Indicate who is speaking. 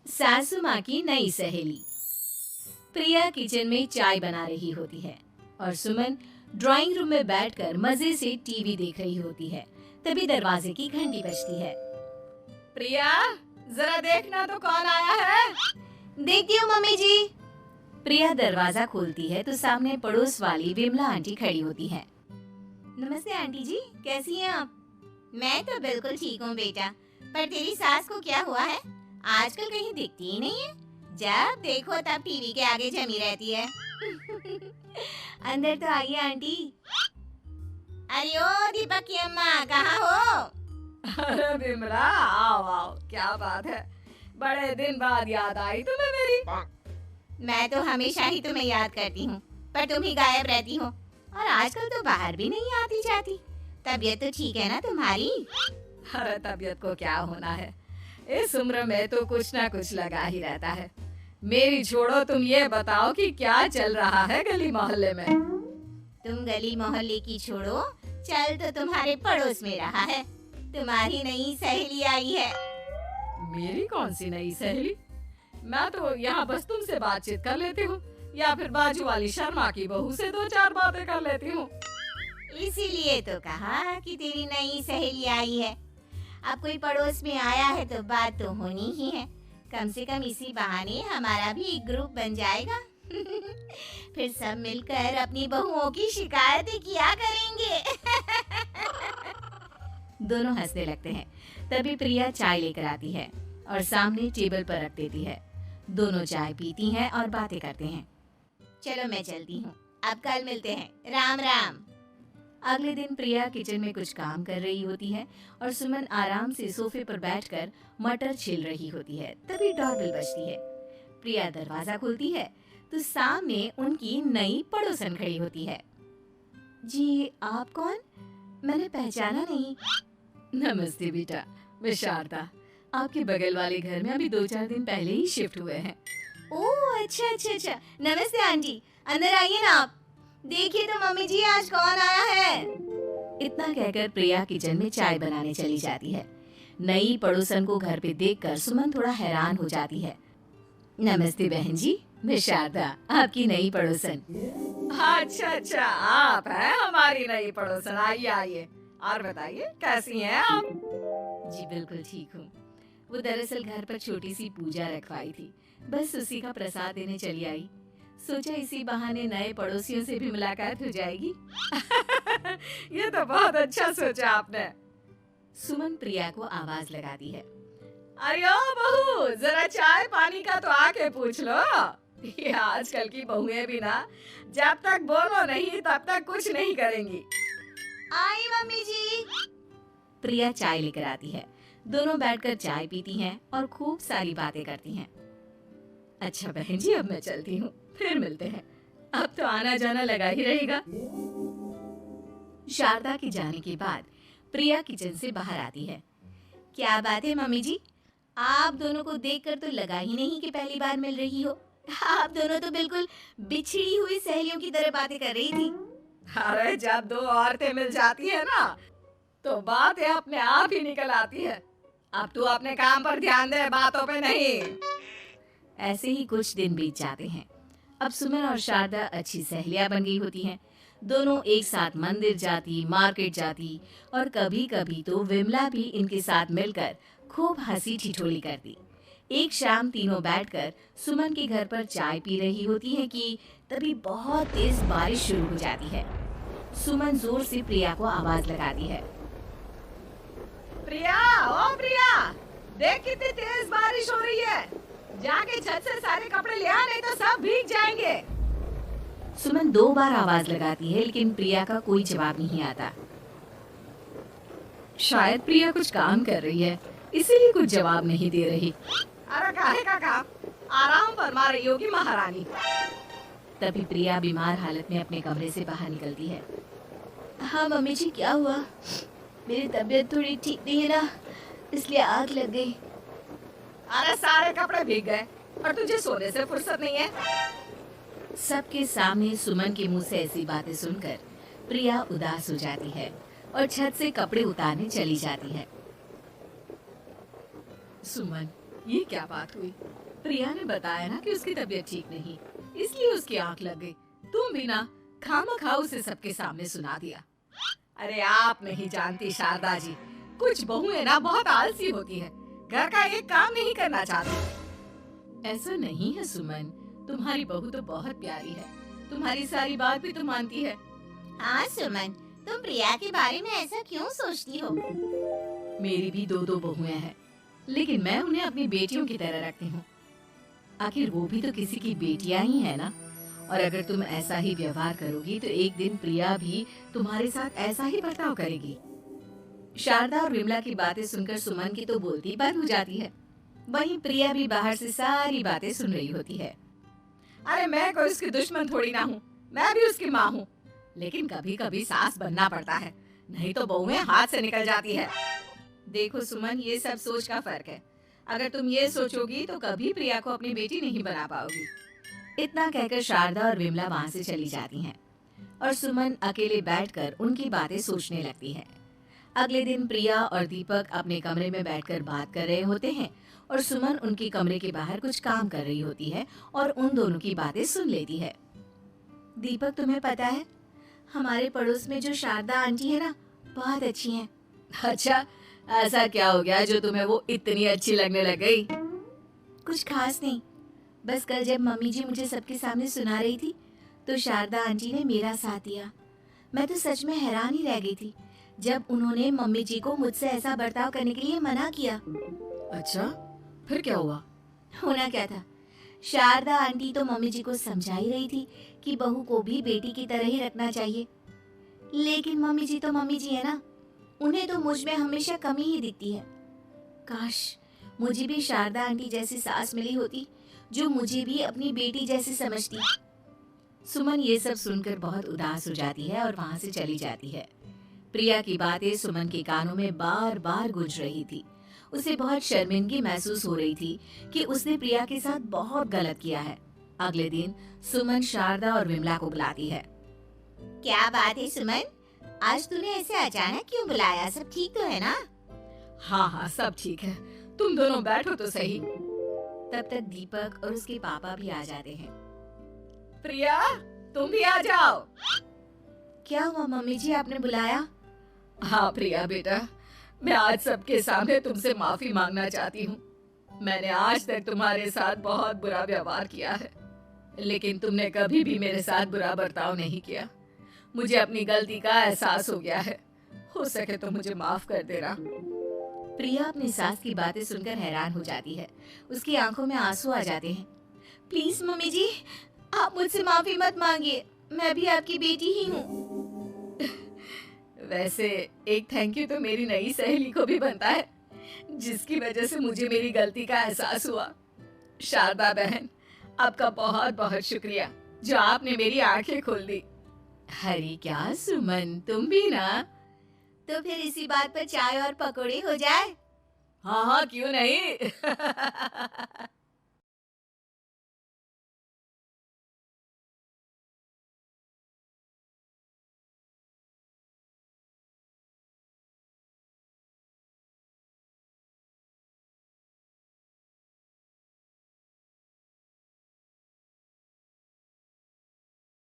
Speaker 1: सासू माँ की नई सहेली। प्रिया किचन में चाय बना रही होती है और सुमन ड्राइंग रूम में बैठकर मजे से टीवी देख रही होती है। तभी दरवाजे की घंटी बजती है।
Speaker 2: प्रिया, जरा देखना तो कौन आया है।
Speaker 1: देखती हूँ मम्मी जी। प्रिया दरवाजा खोलती है तो सामने पड़ोस वाली विमला आंटी खड़ी होती है। नमस्ते आंटी जी, कैसी हैं आप?
Speaker 3: मैं तो बिल्कुल ठीक हूँ बेटा, पर तेरी सास को क्या हुआ है? आजकल कहीं दिखती ही नहीं है। जब देखो तब टीवी के आगे जमी रहती है।
Speaker 1: अंदर तो आइए आंटी।
Speaker 3: अरे ओ दीपक की अम्मा, कहाँ हो?
Speaker 2: अरे विमला, आओ आओ, क्या बात है, बड़े दिन बाद याद आई तुम्हें मेरी।
Speaker 3: मैं तो हमेशा ही तुम्हें याद करती हूँ, पर तुम ही गायब रहती हो और आजकल तो बाहर भी नहीं आती जाती। तबीयत तो ठीक है ना तुम्हारी?
Speaker 2: अरे तबीयत को क्या होना है, इस उम्र में तो कुछ ना कुछ लगा ही रहता है। मेरी छोड़ो, तुम ये बताओ कि क्या चल रहा है गली मोहल्ले में।
Speaker 3: तुम गली मोहल्ले की छोड़ो, चल तो तुम्हारे पड़ोस में रहा है। तुम्हारी नई सहेली आई है।
Speaker 2: मेरी कौन सी नई सहेली? मैं तो यहाँ बस तुमसे बातचीत कर लेती हूँ या फिर बाजू वाली शर्मा की बहू से दो चार बातें कर लेती हूँ।
Speaker 3: इसीलिए तो कहा कि तेरी नई सहेली आई है। अब कोई पड़ोस में आया है तो बात तो होनी ही है। कम से कम इसी बहाने हमारा भी एक ग्रुप बन जाएगा। फिर सब मिलकर अपनी बहुओं की शिकायतें किया करेंगे।
Speaker 1: दोनों हंसने लगते हैं। तभी प्रिया चाय लेकर आती है और सामने टेबल पर रख देती है। दोनों चाय पीती हैं और बातें करते हैं।
Speaker 3: चलो मैं चलती हूँ, अब कल मिलते हैं। राम राम।
Speaker 1: अगले दिन प्रिया किचन में कुछ काम कर रही होती है और सुमन आराम से सोफे पर बैठकर मटर छील रही होती है। तभी डोरबेल बजती है। प्रिया दरवाजा खोलती है तो सामने उनकी नई पड़ोसन खड़ी होती है। जी, आप कौन? मैंने पहचाना नहीं।
Speaker 2: नमस्ते बेटा, मैं शारदा, आपके बगल वाले घर में अभी 2-4 दिन पहले ही शिफ्ट हुए हैं।
Speaker 1: ओह अच्छा अच्छा अच्छा, नमस्ते आंटी, अंदर आइए ना आप। देखिए तो मम्मी जी, आज कौन आया है। इतना कहकर प्रिया किचन में चाय बनाने चली जाती है। नई पड़ोसन को घर पे देखकर सुमन थोड़ा हैरान हो जाती है। नमस्ते बहन जी, मैं शारदा, आपकी नई पड़ोसन।
Speaker 2: अच्छा अच्छा, आप हैं हमारी नई पड़ोसन। आइए आइए, और बताइए कैसी हैं आप?
Speaker 1: जी बिल्कुल ठीक हूँ। वो दरअसल घर पर छोटी सी पूजा रखवाई थी, बस उसी का प्रसाद देने चली आई। सोचा इसी बहाने नए पड़ोसियों से भी मुलाकात हो जाएगी।
Speaker 2: ये तो बहुत अच्छा सोचा आपने।
Speaker 1: सुमन प्रिया को आवाज लगाती है।
Speaker 2: अरे ओ बहू, जरा चाय पानी का तो आके पूछ लो। ये आजकल की बहुएं भी ना, जब तक बोलो नहीं तब तक कुछ नहीं करेंगी।
Speaker 3: आई मम्मी जी।
Speaker 1: प्रिया चाय लेकर आती है। दोनों बैठकर चाय पीती हैं और खूब सारी बातें करती हैं। अच्छा बहन जी, अब मैं चलती हूँ, फिर मिलते हैं। अब तो आना जाना लगा ही रहेगा। शारदा के जाने के बाद प्रिया किचन से बाहर आती है। क्या बात है मम्मी जी, आप दोनों को देखकर तो लगा ही नहीं कि पहली बार मिल रही हो। आप दोनों तो बिल्कुल बिछड़ी हुई सहेलियों की तरह बातें कर रही थी।
Speaker 2: अरे जब दो औरतें मिल जाती है ना, तो बातें अपने आप ही निकल आती है। अब तू अपने काम पर ध्यान दे, बातों पे नहीं।
Speaker 1: ऐसे ही कुछ दिन बीत जाते हैं। अब सुमन और शारदा अच्छी सहेलियां बन गई होती हैं। दोनों एक साथ मंदिर जाती, मार्केट जाती और कभी कभी तो विमला भी इनके साथ मिलकर खूब हंसी ठिठोली करती। एक शाम तीनों बैठकर सुमन के घर पर चाय पी रही होती हैं कि तभी बहुत तेज बारिश शुरू हो जाती है। सुमन जोर से प्रिया को आवाज लगाती है।
Speaker 2: प्रिया, ओ प्रिया, देख कितनी तेज बारिश हो रही है। जाके छत से सारे कपड़े ले आ, नहीं तो सब भीग जाएंगे।
Speaker 1: सुमन 2 बार आवाज लगाती है लेकिन प्रिया का कोई जवाब नहीं आता। शायद प्रिया कुछ काम कर रही है, इसीलिए कुछ जवाब नहीं दे रही।
Speaker 2: अरे काहे का काम, आराम फरमा रही होगी महारानी।
Speaker 1: तभी प्रिया बीमार हालत में अपने कमरे से बाहर निकलती है। हाँ मम्मी जी, क्या हुआ? मेरी तबीयत थोड़ी ठीक नहीं है ना, इसलिए आग लग गई।
Speaker 2: अरे सारे कपड़े भीग गए और तुझे सोने से फुर्सत नहीं है।
Speaker 1: सबके सामने सुमन के मुंह से ऐसी बातें सुनकर प्रिया उदास हो जाती है और छत से कपड़े उतारने चली जाती है। सुमन,
Speaker 2: ये क्या बात हुई? प्रिया ने बताया ना कि उसकी तबीयत ठीक नहीं, इसलिए उसकी आंख लग गई। तुम भी ना खामखा उसे सबके सामने सुना दिया। अरे आप नहीं जानती शारदा जी, कुछ बहुएं ना बहुत आलसी होती है, घर का एक काम नहीं करना चाहती।
Speaker 1: ऐसा नहीं है सुमन, तुम्हारी बहू तो बहुत प्यारी है, तुम्हारी सारी बात भी तो मानती है।
Speaker 3: हाँ सुमन, तुम प्रिया के बारे में ऐसा क्यों सोचती हो?
Speaker 1: मेरी भी दो बहुएं हैं, लेकिन मैं उन्हें अपनी बेटियों की तरह रखती हूँ। आखिर वो भी तो किसी की बेटियां ही है ना। और अगर तुम ऐसा ही व्यवहार करोगी तो एक दिन प्रिया भी तुम्हारे साथ ऐसा ही बर्ताव करेगी। शारदा और विमला की बातें सुनकर सुमन की तो बोलती बंद हो जाती है। वहीं प्रिया भी बाहर से सारी बातें सुन रही होती है।
Speaker 2: अरे मैं कोई उसकी दुश्मन थोड़ी ना हूँ, मैं भी उसकी माँ हूँ, लेकिन कभी कभी सास बनना पड़ता है, नहीं तो बहुएं हाथ से निकल जाती है।
Speaker 1: देखो सुमन, ये सब सोच का फर्क है। अगर तुम ये सोचोगी तो कभी प्रिया को अपनी बेटी नहीं बना पाओगी। इतना कहकर शारदा और विमला वहां से चली जाती हैं और सुमन अकेले बैठकर उनकी बातें सोचने लगती है। अगले दिन प्रिया और दीपक अपने कमरे में बैठकर बात कर रहे होते हैं और सुमन उनके कमरे के बाहर कुछ काम कर रही होती है और उन दोनों की बातें सुन लेती है। दीपक, तुम्हें पता है हमारे पड़ोस में जो शारदा आंटी है ना, बहुत अच्छी हैं। अच्छा, ऐसा क्या हो गया जो तुम्हें वो इतनी अच्छी लगने लग गई? कुछ खास नहीं, बस कल जब मम्मी जी मुझे सबके सामने सुना रही थी तो शारदा आंटी ने मेरा साथ दिया। मैं तो सच में हैरान ही रह गई थी जब उन्होंने मम्मी जी को मुझसे ऐसा बर्ताव करने के लिए मना किया।
Speaker 2: अच्छा, फिर क्या हुआ?
Speaker 1: होना क्या था, शारदा आंटी तो मम्मी जी को समझा ही रही थी कि बहू को भी बेटी की तरह ही रखना चाहिए, लेकिन मम्मी जी तो मम्मी जी है ना, उन्हें तो मुझ में हमेशा कमी ही दिखती है। काश मुझे भी शारदा आंटी जैसी सास मिली होती जो मुझे भी अपनी बेटी जैसी समझती। सुमन ये सब सुनकर बहुत उदास हो जाती है और वहां से चली जाती है। प्रिया की बातें सुमन के कानों में बार बार गूंज रही थी। उसे बहुत शर्मिंदगी महसूस हो रही थी कि उसने प्रिया के साथ बहुत गलत किया है। अगले दिन सुमन शारदा और विमला को बुलाती है।
Speaker 3: क्या बात है सुमन, आज तूने ऐसे अचानक क्यों बुलाया? सब ठीक तो है ना?
Speaker 2: हाँ हाँ, सब ठीक है, तुम दोनों बैठो तो सही।
Speaker 1: तब तक दीपक और उसके पापा भी आ जाते हैं।
Speaker 2: प्रिया, तुम भी आ जाओ।
Speaker 1: क्या हुआ मम्मी जी, आपने बुलाया?
Speaker 2: हाँ प्रिया बेटा, मैं आज सबके सामने तुमसे माफी मांगना चाहती हूँ। मैंने आज तक तुम्हारे साथ बहुत बुरा व्यवहार किया है, लेकिन तुमने कभी भी मेरे साथ बुरा बर्ताव नहीं किया। मुझे अपनी गलती का एहसास हो गया है, हो सके तो मुझे माफ कर देना।
Speaker 1: प्रिया अपनी सास की बातें सुनकर हैरान हो जाती है। उसकी आंखों में आंसू आ जाते हैं। प्लीज मम्मी जी, आप मुझसे माफी मत मांगिए, मैं भी आपकी बेटी ही हूँ।
Speaker 2: वैसे एक थैंक यू तो मेरी नई सहेली को भी बनता है, जिसकी वजह से मुझे मेरी गलती का एहसास हुआ। शारदा बहन, आपका बहुत बहुत शुक्रिया जो आपने मेरी आंखें खोल दी।
Speaker 1: हरी क्या सुमन, तुम भी ना।
Speaker 3: तो फिर इसी बात पर चाय और पकोड़े हो जाए।
Speaker 2: हाँ हाँ, क्यों नहीं।